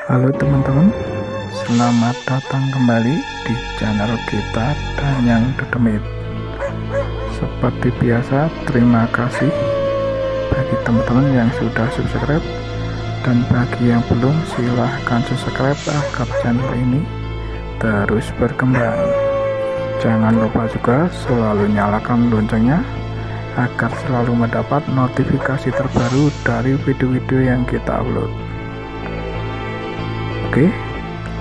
Halo teman-teman, selamat datang kembali di channel kita Danyang Dedemit. Seperti biasa, terima kasih bagi teman-teman yang sudah subscribe, dan bagi yang belum, silahkan subscribe agar channel ini terus berkembang. Jangan lupa juga selalu nyalakan loncengnya agar selalu mendapat notifikasi terbaru dari video-video yang kita upload. Oke,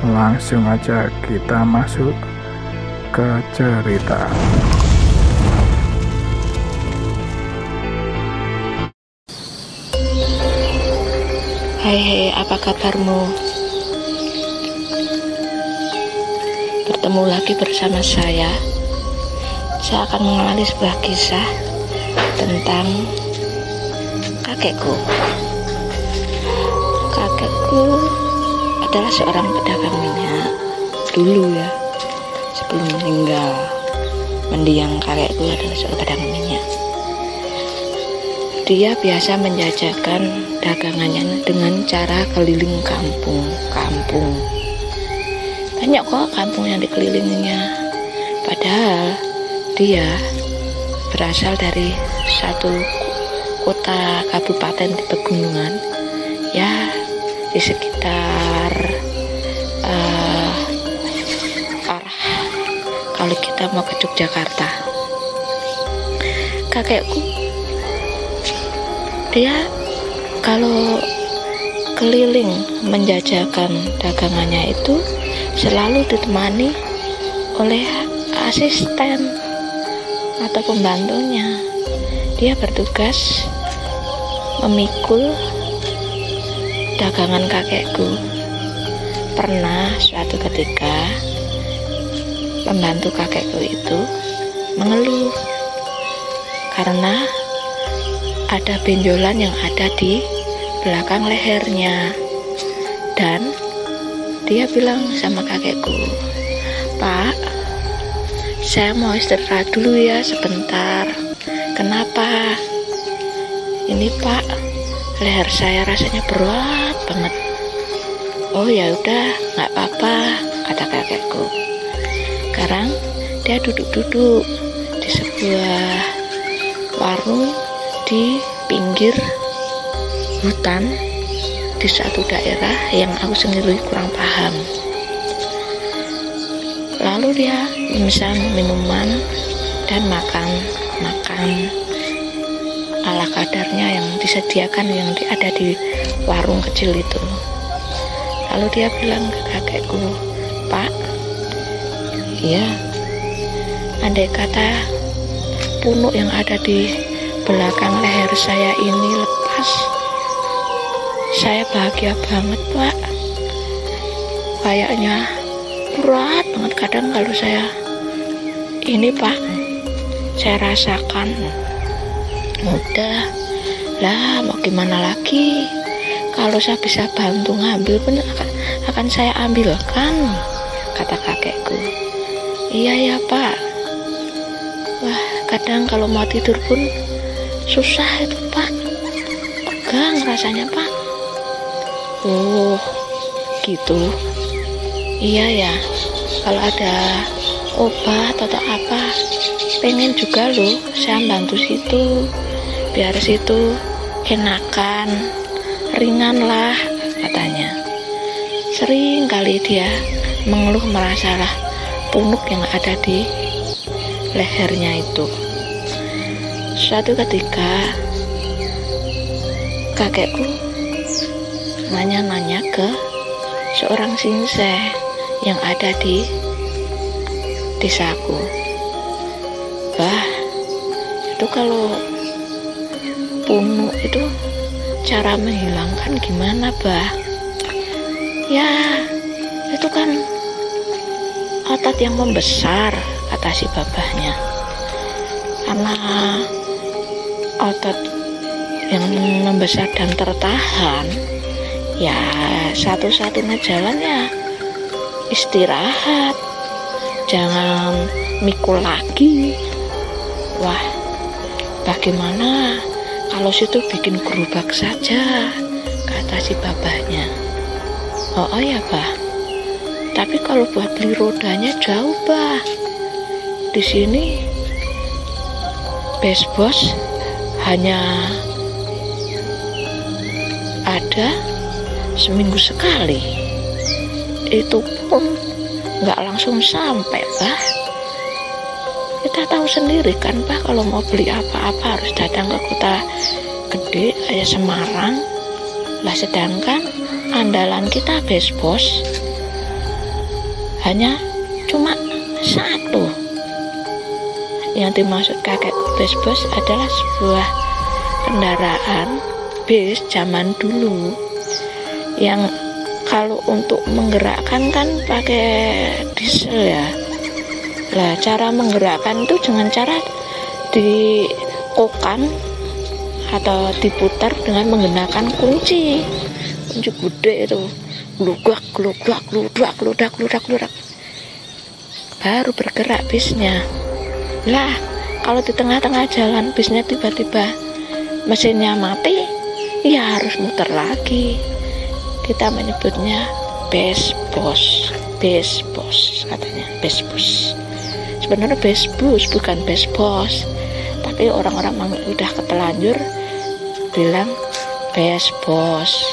langsung aja kita masuk ke cerita. Hai, apa kabarmu? Bertemu lagi bersama saya. Saya akan mengenali sebuah kisah tentang kakekku. Kakekku adalah seorang pedagang minyak dulu ya, sebelum meninggal. Mendiang kakekku adalah seorang pedagang minyak. Dia biasa menjajakan dagangannya dengan cara keliling kampung. Banyak kok kampung yang dikelilinginya. Padahal dia berasal dari satu kota kabupaten di pegunungan, ya di sekitar arah kalau kita mau ke Yogyakarta. Kakekku dia kalau keliling menjajakan dagangannya itu selalu ditemani oleh asisten atau pembantunya. Dia bertugas memikul dagangan kakekku. Pernah suatu ketika pembantu kakekku itu mengeluh karena ada benjolan yang ada di belakang lehernya, dan dia bilang sama kakekku, "Pak, saya mau istirahat dulu ya sebentar." "Kenapa?" "Ini Pak, leher saya rasanya berat banget." "Oh ya udah, nggak apa-apa," kata kakekku. Sekarang dia duduk-duduk di sebuah warung di pinggir hutan di suatu daerah yang aku sendiri kurang paham. Lalu dia memesan minuman dan makan ala kadarnya yang disediakan, yang ada di warung kecil itu. Lalu dia bilang ke kakekku, "Pak, iya, andai kata punuk yang ada di belakang leher saya ini lepas, saya bahagia banget Pak. Kayaknya berat banget kadang kalau saya ini Pak, saya rasakan." "Udah lah, mau gimana lagi, kalau saya bisa bantu ngambil pun akan saya ambilkan," kata kakekku. "Iya ya Pak. Wah, kadang kalau mau tidur pun susah itu Pak, pegang rasanya Pak." "Oh gitu, iya ya, kalau ada obat atau apa, pengen juga loh saya bantu situ, biar situ enakan, ringan lah," katanya. Sering kali dia mengeluh masalah punuk yang ada di lehernya itu. Suatu ketika kakekku nanya-nanya ke seorang sinseh yang ada di desaku, "Bah, itu kalau punuk itu cara menghilangkan gimana Bah?" "Ya, itu kan otot yang membesar," kata si babahnya. "Karena otot yang membesar dan tertahan, ya satu-satunya jalannya istirahat, jangan mikul lagi." "Wah, bagaimana kalau situ bikin gerobak saja," kata si babahnya. Oh ya Bah, tapi kalau buat beli rodanya jauh Bah. Di sini Best Boss hanya ada seminggu sekali, itu pun nggak langsung sampai Bah. Kita tahu sendiri kan Bah, kalau mau beli apa-apa harus datang ke kota gede kayak Semarang lah, sedangkan andalan kita Best Boss hanya cuma satu. Yang dimaksud kakekku Best Boss adalah sebuah kendaraan bis zaman dulu yang kalau untuk menggerakkan kan pakai diesel ya. Lah cara menggerakkan itu dengan cara dikokang atau diputar dengan menggunakan kunci gede itu, gludak baru bergerak bisnya. Lah kalau di tengah-tengah jalan bisnya tiba-tiba mesinnya mati, ya harus muter lagi. Kita menyebutnya Best Boss katanya, Best Boss. Sebenarnya Best Boss bukan Best Boss, tapi orang-orang udah ketelanjur bilang Best Boss.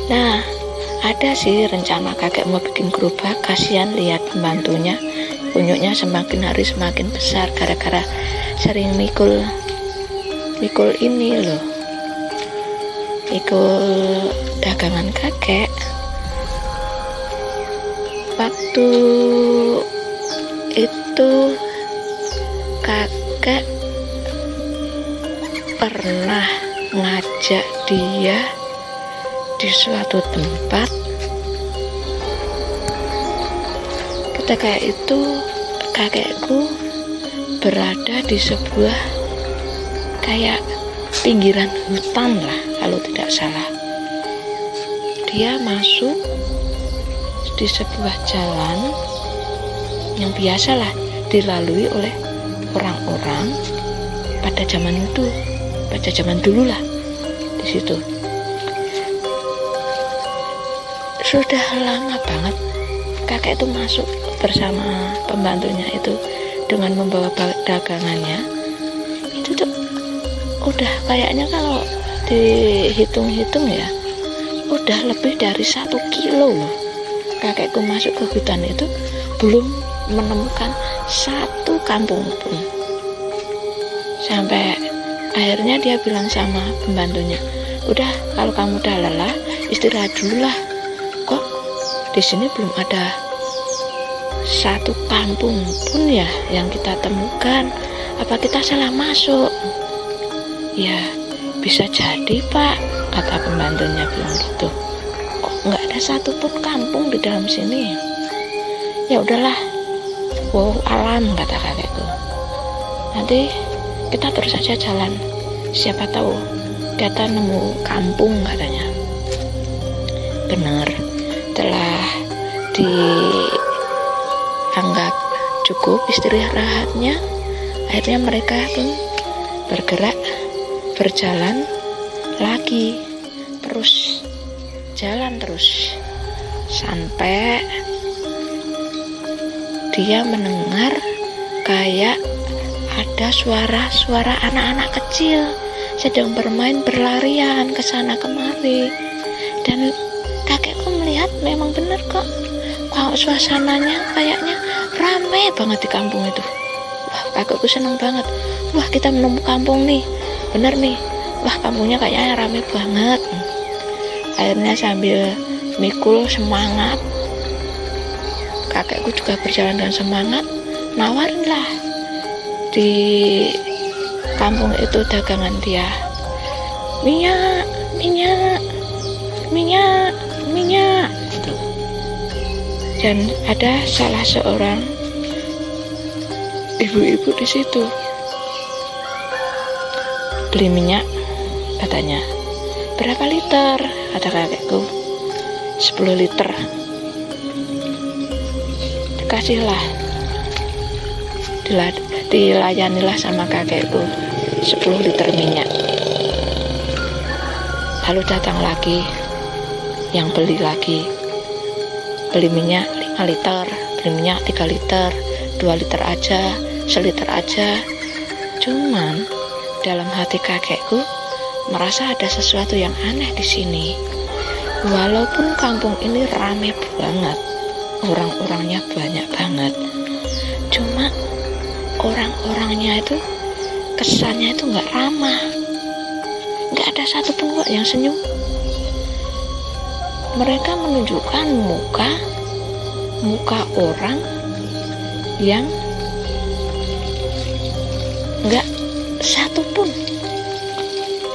Nah, ada sih rencana kakek mau bikin gerobak. Kasihan lihat pembantunya, punyuknya semakin hari semakin besar gara-gara sering mikul ini loh, mikul dagangan kakek. Waktu itu kakek pernah ngajak dia di suatu tempat. Ketika itu kakekku berada di sebuah kayak pinggiran hutan lah kalau tidak salah. Dia masuk di sebuah jalan yang biasalah dilalui oleh orang-orang pada zaman dulu lah di situ. Sudah lama banget kakek itu masuk bersama pembantunya itu dengan membawa dagangannya. Itu tuh udah kayaknya kalau dihitung-hitung ya udah lebih dari 1 kilo loh. Kakekku masuk ke hutan itu belum menemukan satu kampung pun. Sampai akhirnya dia bilang sama pembantunya, udah kalau kamu udah lelah istirahat dulu lah. Kok di sini belum ada satu kampung pun ya yang kita temukan? Apa kita salah masuk? Ya bisa jadi Pak, kata pembantunya bilang gitu. Kok nggak ada satupun kampung di dalam sini? Ya udahlah, wow alam, kata kakekku. Nanti kita terus saja jalan, siapa tahu kita nemu kampung, katanya. Benar, telah dianggap cukup istirahatnya, akhirnya mereka pun bergerak, berjalan lagi, terus jalan terus sampai dia mendengar kayak ada suara anak-anak kecil sedang bermain berlarian ke sana kemari. Dan kakekku melihat memang benar kok suasananya kayaknya ramai banget di kampung itu. Wah, kakekku seneng banget. Wah, kita menemukan kampung nih, bener nih. Wah, kampungnya kayaknya ramai banget. Akhirnya sambil mikul semangat, kakekku juga berjalan dengan semangat, nawarin lah di kampung itu dagangan dia. Minyak gitu. Dan ada salah seorang ibu-ibu di situ. Beli minyak, katanya. Berapa liter? Kata kakekku. 10 liter. Dikasihlah, dilayanilah sama kakekku 10 liter minyak. Lalu datang lagi yang beli lagi, beli minyak 5 liter, beli minyak 3 liter, 2 liter aja, 1 liter aja. Cuman dalam hati kakekku merasa ada sesuatu yang aneh di sini. Walaupun kampung ini ramai banget, orang-orangnya banyak banget, cuma orang-orangnya itu kesannya itu nggak ramah, nggak ada satupun kok yang senyum. Mereka menunjukkan muka orang yang nggak satupun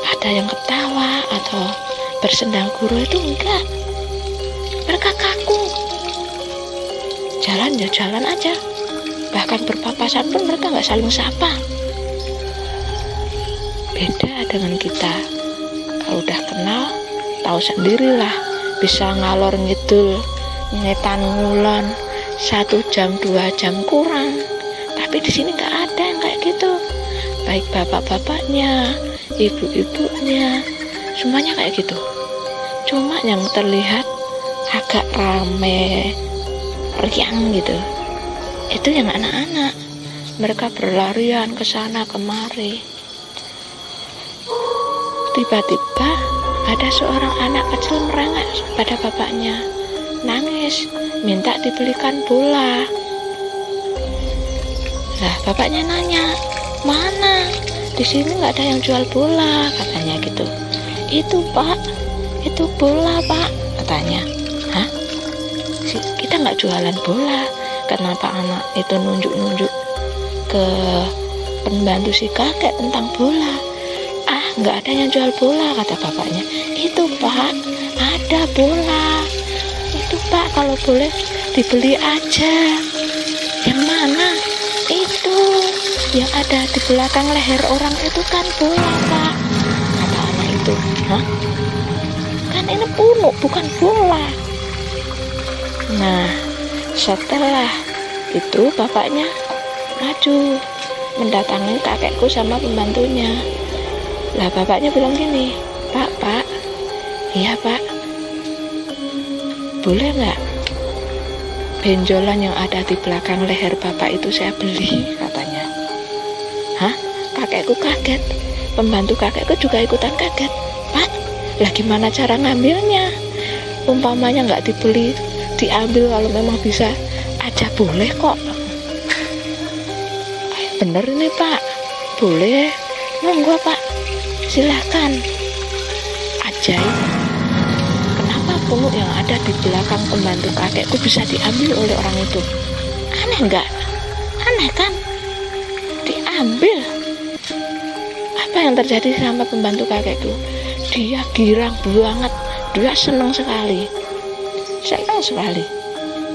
ada yang ketawa atau bersendang gurau, itu enggak. Mereka kaku, jalan ya jalan aja, bahkan berpapasan pun mereka nggak saling sapa. Beda dengan kita, kalau udah kenal tahu sendirilah, bisa ngalor ngidul, ngetan ngulon 1 jam 2 jam kurang. Tapi di sini nggak ada yang kayak gitu. Baik bapak-bapaknya, ibu-ibunya, semuanya kayak gitu. Cuma yang terlihat agak rame, riang gitu, itu yang anak-anak. Mereka berlarian ke sana kemari. Tiba-tiba ada seorang anak kecil merengek pada bapaknya, nangis, minta dibelikan bola. Lah bapaknya nanya, mana? Di sini nggak ada yang jual bola, katanya gitu. Itu pak, itu bola pak, katanya. Hah? Kita nggak jualan bola. Kenapa anak itu nunjuk-nunjuk ke pembantu si kakek tentang bola? Ah, nggak ada yang jual bola, kata bapaknya. Itu pak, ada bola. Itu pak, kalau boleh dibeli aja. Yang mana? Itu yang ada di belakang leher orang itu kan bola pak, kata anak itu. Hah? Kan ini punuk, bukan bola. Nah, setelah itu bapaknya maju mendatangi kakekku sama pembantunya. Lah bapaknya bilang gini, pak, iya pak, boleh nggak benjolan yang ada di belakang leher bapak itu saya beli, katanya. Hah? Kakekku kaget, pembantu kakekku juga ikutan kaget. Pak, lah gimana cara ngambilnya? Umpamanya nggak dibeli, diambil kalau memang bisa aja boleh kok. Bener nih pak, boleh, monggo pak, silahkan. Ajaib, kenapa punuk yang ada di belakang pembantu kakekku bisa diambil oleh orang itu? Aneh nggak? Aneh kan? Diambil. Apa yang terjadi sama pembantu kakekku? Dia girang banget, dia senang sekali.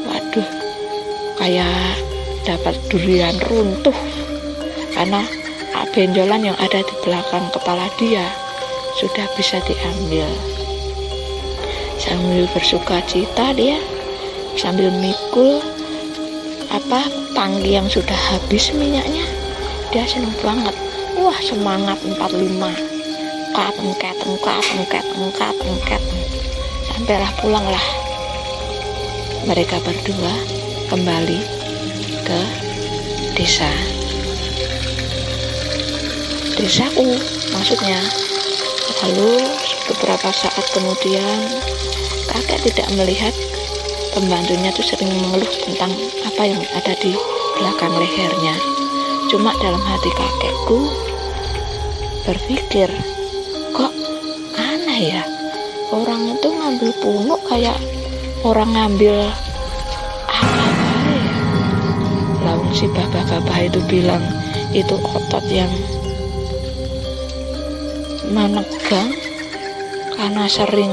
Waduh, kayak dapat durian runtuh, karena benjolan yang ada di belakang kepala dia sudah bisa diambil. Sambil bersuka cita dia, sambil mikul tangki yang sudah habis minyaknya, dia senang banget. Wah, semangat 45, engkat. Sampailah pulanglah mereka berdua kembali ke desaku maksudnya. Lalu beberapa saat kemudian kakek tidak melihat pembantunya itu sering mengeluh tentang apa yang ada di belakang lehernya. Cuma dalam hati kakekku berpikir, kok aneh ya, orang itu ngambil punuk kayak orang ngambil apa ya. Lalu si bapak-bapak itu bilang itu otot yang menegang karena sering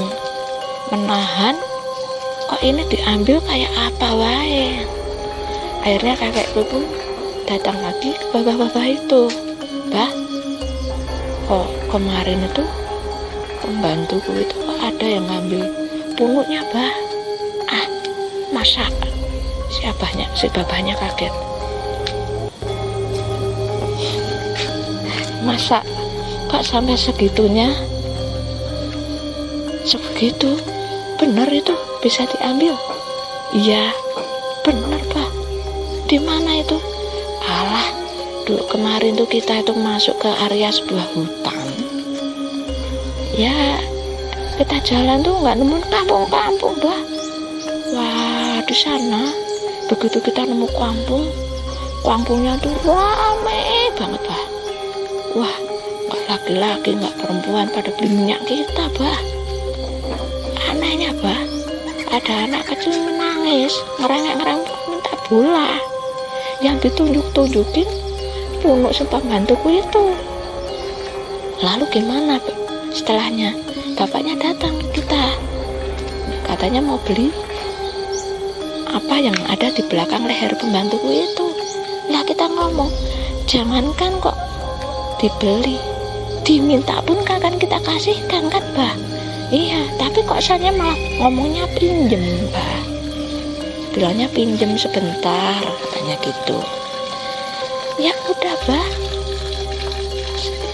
menahan, kok ini diambil kayak apa wae. Akhirnya kakekku pun datang lagi ke bapak-bapak itu. Bah, kok kemarin itu pembantuku itu kok ada yang ngambil punuknya, bah? Ah, masa? Si babahnya kaget. Masa kok sampai segitunya? Sebegitu bener itu bisa diambil? Iya, bener Pak. Di mana itu? Alah, dulu kemarin tuh kita itu masuk ke area sebuah hutan. Ya, kita jalan tuh nggak nemu kampung-kampung, Bah. Wah, di sana begitu kita nemu kampungnya tuh rame banget, Bah. Wah, nggak laki-laki, nggak perempuan pada beli minyak kita, Bah. Anehnya, Bah, ada anak kecil menangis, ngerengek-ngerengek minta bola. Yang ditunjuk-tunjukin punuk sumpah bantuku itu. Lalu gimana setelahnya? Bapaknya datang kita, katanya mau beli apa yang ada di belakang leher pembantuku itu. Lah kita ngomong, jangankan kok dibeli, diminta pun kan kita kasihkan kan, Bah. Iya, tapi kok saya malah ngomongnya pinjem, Bah. Bilangnya pinjem sebentar, katanya gitu. Ya udah, Bah.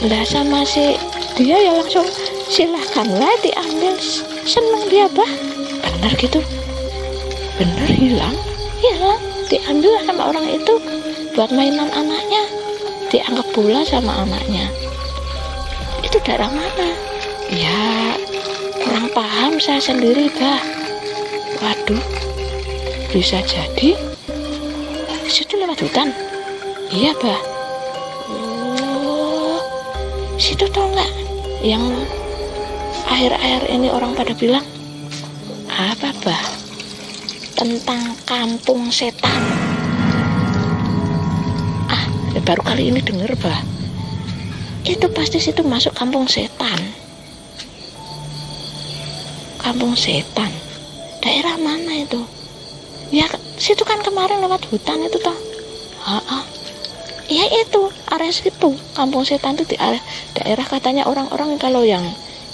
Lah sama si dia ya langsung silahkanlah diambil, seneng dia, Bah. Bener gitu, bener hilang diambil sama orang itu buat mainan anaknya, dianggap bola sama anaknya. Itu daerah mana? Ya kurang paham saya sendiri, Bah. Waduh, bisa jadi situ lewat hutan. Iya, Bah. Oh, situ tau nggak yang akhir-akhir ini orang pada bilang apa, Bah? Tentang kampung setan. Ya baru kali ini denger, Bah. Itu pasti situ masuk kampung setan. Kampung setan. Daerah mana itu? Ya situ kan kemarin lewat hutan itu toh. Ya itu area situ. Kampung setan itu di area daerah katanya orang-orang kalau yang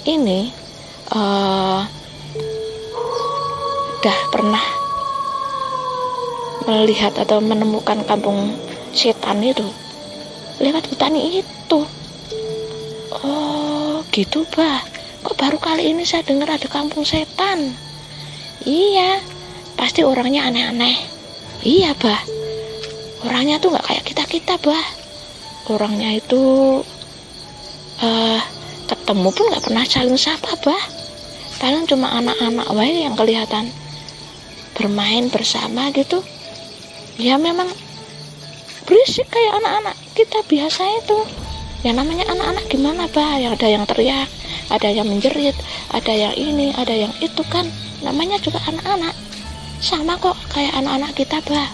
ini udah pernah melihat atau menemukan kampung setan itu lewat hutan itu. Oh gitu, Bah. Kok baru kali ini saya dengar ada kampung setan? Iya, pasti orangnya aneh-aneh. Iya, Bah. Orangnya tuh nggak kayak kita-kita, Bah. Orangnya itu ketemu pun nggak pernah saling sapa, Bah. Paling cuma anak-anak wae yang kelihatan bermain bersama gitu. Ya memang berisik kayak anak-anak kita biasa itu. Yang namanya anak-anak gimana, Bah? Yang ada yang teriak, ada yang menjerit, ada yang ini, ada yang itu kan. Namanya juga anak-anak. Sama kok kayak anak-anak kita, Bah.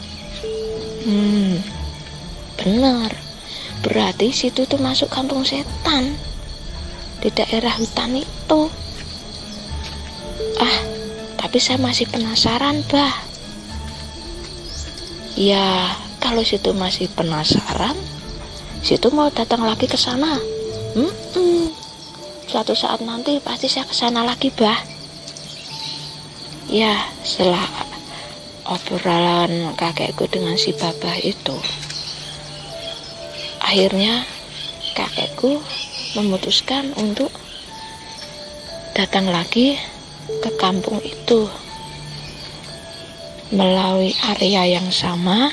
Bener. Berarti situ tuh masuk kampung setan. Di daerah hutan itu. Tapi saya masih penasaran, Bah. Ya, kalau situ masih penasaran, situ mau datang lagi ke sana. Suatu saat nanti pasti saya ke sana lagi, Bah. Ya, setelah obrolan kakekku dengan si Babah itu, akhirnya kakekku memutuskan untuk datang lagi ke kampung itu. Melalui area yang sama,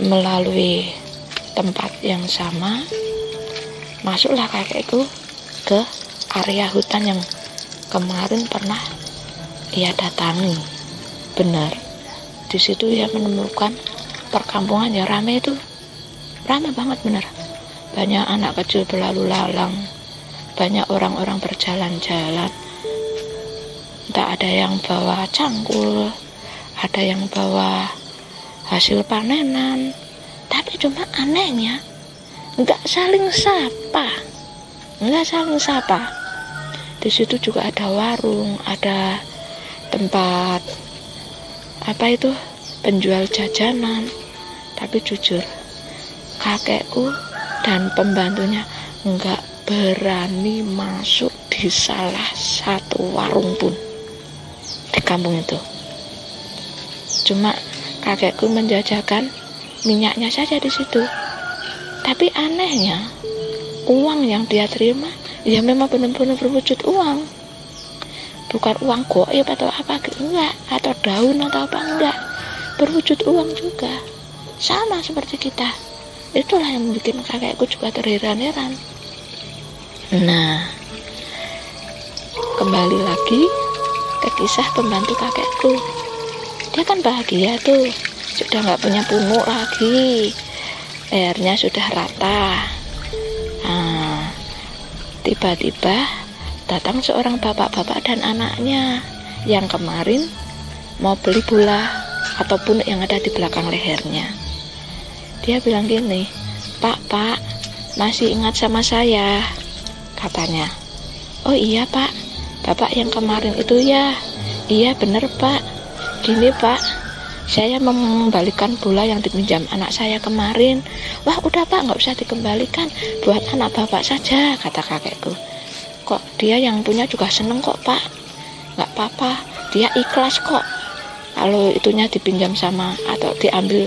melalui tempat yang sama, masuklah kakekku ke area hutan yang kemarin pernah ia datangi. Benar, di situ ia menemukan perkampungan yang ramai itu, ramai banget benar. Banyak anak kecil berlalu lalang, banyak orang-orang berjalan-jalan. Tak ada yang bawa cangkul, ada yang bawa hasil panenan, tapi cuma anehnya nggak saling sapa. Di situ juga ada warung, ada tempat penjual jajanan. Tapi jujur, kakekku dan pembantunya nggak berani masuk di salah satu warung pun di kampung itu. Cuma kakekku menjajakan minyaknya saja di situ. Tapi anehnya, uang yang dia terima ya memang benar-benar berwujud uang, bukan uang goib atau apa gitu, enggak, atau daun atau apa, enggak, berwujud uang juga, sama seperti kita. Itulah yang bikin kakekku juga terheran-heran. Nah, kembali lagi ke kisah pembantu kakekku. Dia kan bahagia tuh, sudah nggak punya punuk lagi, lehernya sudah rata. Nah, tiba-tiba datang seorang bapak-bapak dan anaknya yang kemarin mau beli bola atau punuk yang ada di belakang lehernya. Dia bilang gini, Pak, masih ingat sama saya? Katanya. Oh iya Pak, Bapak yang kemarin itu ya? Iya bener Pak. Gini Pak, saya mengembalikan bola yang dipinjam anak saya kemarin. Wah udah Pak, nggak usah dikembalikan, buat anak Bapak saja, kata kakekku. Kok dia yang punya juga seneng kok Pak. Nggak apa-apa, dia ikhlas kok kalau itunya dipinjam sama atau diambil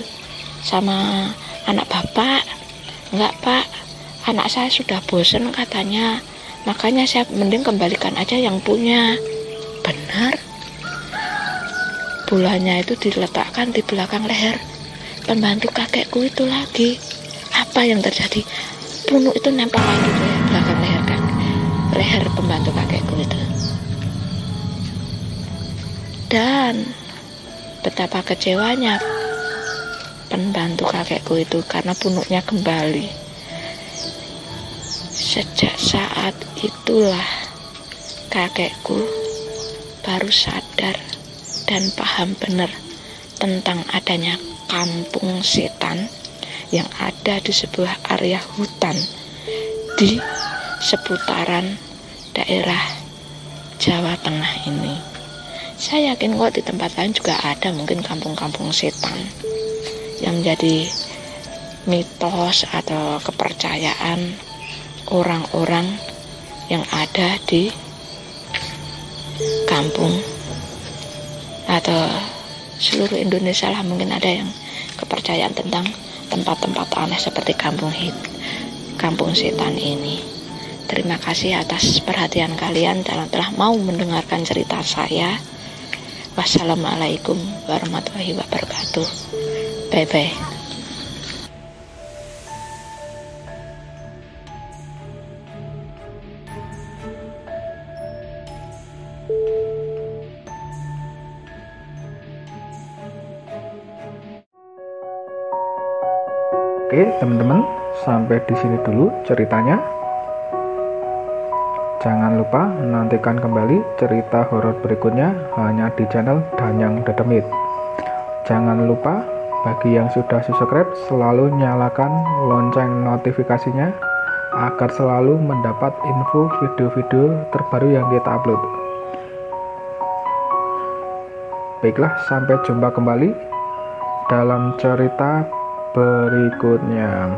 sama anak Bapak. Enggak Pak, anak saya sudah bosen katanya, makanya saya mending kembalikan aja yang punya. Benar, bolanya itu diletakkan di belakang leher pembantu kakekku itu lagi. Apa yang terjadi? Punuk itu nempel lagi di belakang leher pembantu kakekku itu. Dan betapa kecewanya pembantu kakekku itu karena punuknya kembali. Sejak saat itulah kakekku baru sadar dan paham benar tentang adanya kampung setan yang ada di sebuah area hutan di seputaran daerah Jawa Tengah ini. Saya yakin kok di tempat lain juga ada mungkin kampung-kampung setan yang menjadi mitos atau kepercayaan orang-orang yang ada di kampung atau seluruh Indonesia lah, mungkin ada yang kepercayaan tentang tempat-tempat aneh seperti kampung setan ini. Terima kasih atas perhatian kalian dan telah mau mendengarkan cerita saya. Wassalamualaikum warahmatullahi wabarakatuh. Bye-bye. Oke teman-teman, sampai di sini dulu ceritanya. Jangan lupa nantikan kembali cerita horor berikutnya hanya di channel Danyang Dedemit. Jangan lupa bagi yang sudah subscribe selalu nyalakan lonceng notifikasinya agar selalu mendapat info video-video terbaru yang kita upload. Baiklah, sampai jumpa kembali dalam cerita berikutnya.